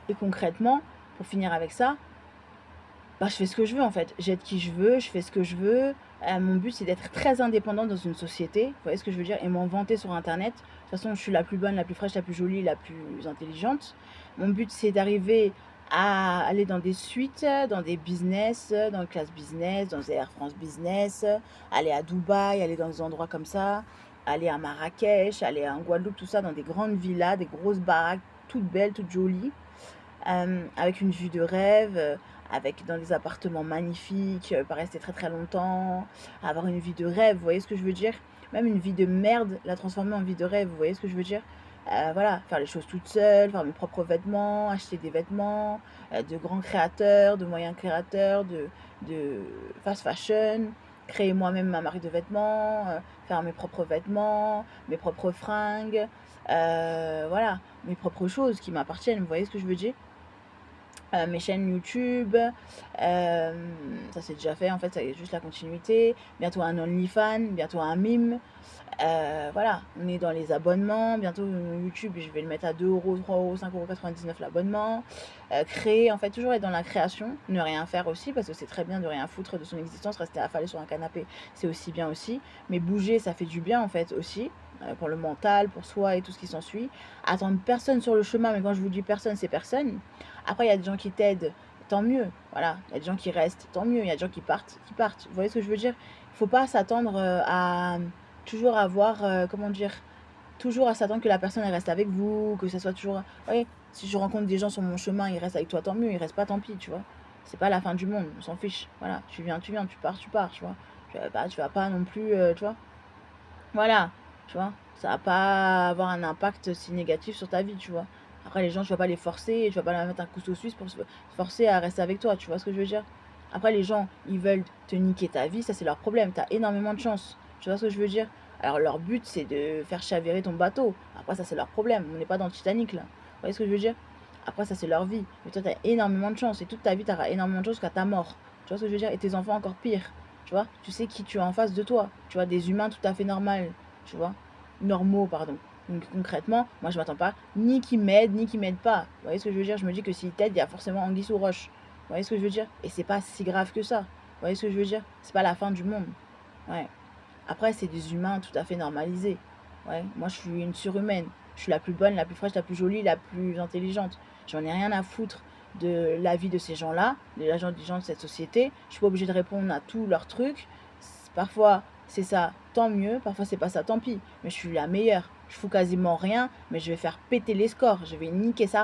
Et concrètement, pour finir avec ça, bah, je fais ce que je veux en fait. J'aide qui je veux, je fais ce que je veux. Mon but, c'est d'être très indépendante dans une société. Vous voyez ce que je veux dire? Et m'en vanter sur internet. De toute façon, je suis la plus bonne, la plus fraîche, la plus jolie, la plus intelligente. Mon but, c'est d'arriver à aller dans des suites, dans des business, dans le class business, dans les Air France Business, aller à Dubaï, aller dans des endroits comme ça, aller à Marrakech, aller en Guadeloupe, tout ça, dans des grandes villas, des grosses baraques, toutes belles, toutes jolies, avec une vue de rêve, avec dans des appartements magnifiques, pas rester très très longtemps, avoir une vie de rêve, vous voyez ce que je veux dire? Même une vie de merde, la transformer en vie de rêve, vous voyez ce que je veux dire? Voilà, faire les choses toute seule, faire mes propres vêtements, acheter des vêtements, de grands créateurs, de moyens créateurs, de fast fashion, créer moi-même ma marque de vêtements, faire mes propres vêtements, mes propres fringues, voilà, mes propres choses qui m'appartiennent, vous voyez ce que je veux dire? Mes chaînes YouTube, ça c'est déjà fait en fait, c'est juste la continuité. Bientôt un OnlyFans, bientôt un Mime. Voilà, on est dans les abonnements. Bientôt YouTube, je vais le mettre à 2 €, 3 €, 5,99 € l'abonnement. Créer, en fait, toujours être dans la création, ne rien faire aussi, parce que c'est très bien de rien foutre de son existence, rester affalé sur un canapé, c'est aussi bien aussi. Mais bouger, ça fait du bien en fait aussi, pour le mental, pour soi et tout ce qui s'ensuit. Attendre personne sur le chemin, mais quand je vous dis personne, c'est personne. Après, il y a des gens qui t'aident, tant mieux. Voilà, il y a des gens qui restent, tant mieux. Il y a des gens qui partent, qui partent. Vous voyez ce que je veux dire? Il ne faut pas s'attendre à toujours avoir, comment dire, toujours à s'attendre que la personne elle reste avec vous, que ça soit toujours. Vous voyez, si je rencontre des gens sur mon chemin, ils restent avec toi, tant mieux. Ils restent pas, tant pis, tu vois. C'est pas la fin du monde, on s'en fiche. Voilà, tu viens, tu pars, tu vois. Tu vas pas non plus, tu vois. Voilà, tu vois, ça va pas avoir un impact si négatif sur ta vie, tu vois. Après, les gens, tu vas pas les forcer, tu vas pas leur mettre un couteau suisse pour se forcer à rester avec toi, tu vois ce que je veux dire? Après, les gens, ils veulent te niquer ta vie, ça c'est leur problème, t'as énormément de chance, tu vois ce que je veux dire? Alors, leur but, c'est de faire chavirer ton bateau. Après, ça c'est leur problème, on n'est pas dans le Titanic là. Vous voyez ce que je veux dire? Après, ça c'est leur vie. Mais toi, t'as énormément de chance, et toute ta vie, t'auras énormément de chance jusqu'à ta mort. Tu vois ce que je veux dire? Et tes enfants encore pire. Tu vois, tu sais qui tu as en face de toi. Tu vois, des humains tout à fait normaux, tu vois, normaux, pardon. Donc concrètement, moi je m'attends pas ni qu'ils m'aident, ni qu'ils m'aident pas. Vous voyez ce que je veux dire? Je me dis que s'ils t'aident, il y a forcément anguille sous roche. Vous voyez ce que je veux dire? Et c'est pas si grave que ça. Vous voyez ce que je veux dire? C'est pas la fin du monde. Ouais. Après, c'est des humains tout à fait normalisés. Ouais. Moi, je suis une surhumaine. Je suis la plus bonne, la plus fraîche, la plus jolie, la plus intelligente. J'en ai rien à foutre de la vie de ces gens-là, des gens de cette société. Je suis pas obligée de répondre à tous leurs trucs. Parfois, c'est ça, tant mieux. Parfois, c'est pas ça, tant pis. Mais je suis la meilleure. Je fous quasiment rien, mais je vais faire péter les scores. Je vais niquer ça.